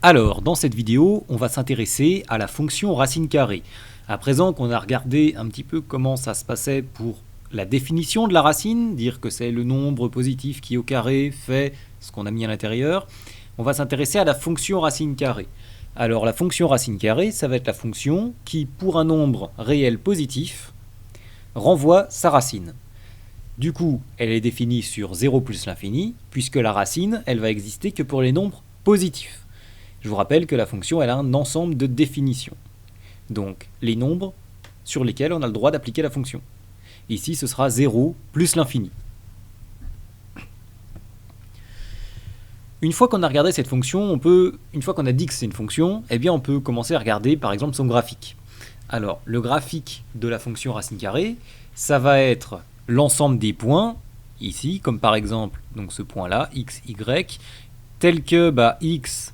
Alors, dans cette vidéo, on va s'intéresser à la fonction racine carrée. À présent qu'on a regardé un petit peu comment ça se passait pour la définition de la racine, dire que c'est le nombre positif qui au carré fait ce qu'on a mis à l'intérieur, on va s'intéresser à la fonction racine carrée. Alors la fonction racine carrée, ça va être la fonction qui, pour un nombre réel positif, renvoie sa racine. Du coup, elle est définie sur 0 plus l'infini, puisque la racine, elle va exister que pour les nombres positifs. Je vous rappelle que la fonction elle a un ensemble de définitions. Donc les nombres sur lesquels on a le droit d'appliquer la fonction. Ici ce sera 0 plus l'infini. Une fois qu'on a regardé cette fonction, une fois qu'on a dit que c'est une fonction, eh bien on peut commencer à regarder par exemple son graphique. Alors le graphique de la fonction racine carrée, ça va être l'ensemble des points, ici, comme par exemple donc ce point-là, x, y, tel que x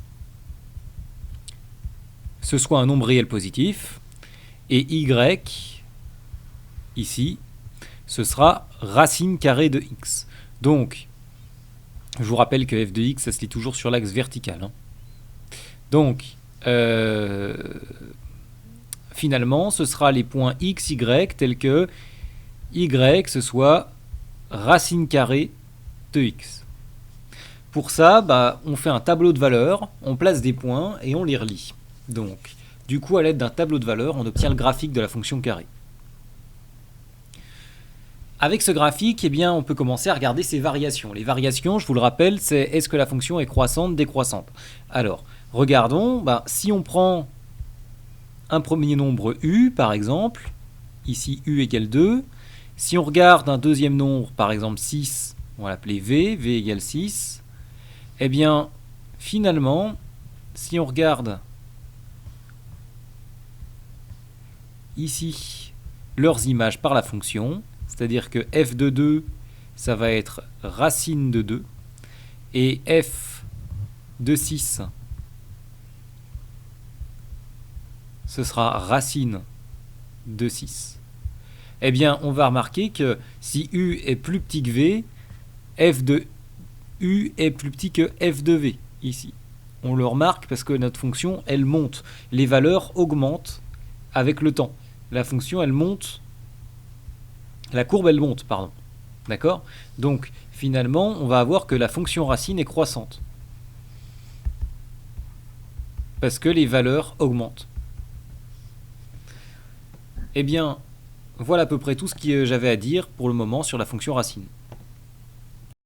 ce soit un nombre réel positif, et y, ici, ce sera racine carrée de x. Donc, je vous rappelle que f de x, ça se lit toujours sur l'axe vertical. Donc, finalement, ce sera les points x, y, tels que y, ce soit racine carrée de x. Pour ça, on fait un tableau de valeurs, on place des points et on les relie. Donc, du coup, à l'aide d'un tableau de valeurs, on obtient le graphique de la fonction carrée. Avec ce graphique, on peut commencer à regarder ses variations. Les variations, je vous le rappelle, c'est est-ce que la fonction est croissante, décroissante. Alors, regardons, si on prend un premier nombre u, par exemple, ici u égale 2, si on regarde un deuxième nombre, par exemple 6, on va l'appeler v, v égale 6, finalement, si on regarde ici leurs images par la fonction, c'est-à-dire que f de 2, ça va être racine de 2, et f de 6, ce sera racine de 6. On va remarquer que si u est plus petit que v, f de u est plus petit que f de v, ici. On le remarque parce que notre fonction, elle monte. Les valeurs augmentent avec le temps. La fonction, elle monte. La courbe, elle monte, pardon. D'accord ? Donc, finalement, on va avoir que la fonction racine est croissante. Parce que les valeurs augmentent. Voilà à peu près tout ce que j'avais à dire pour le moment sur la fonction racine.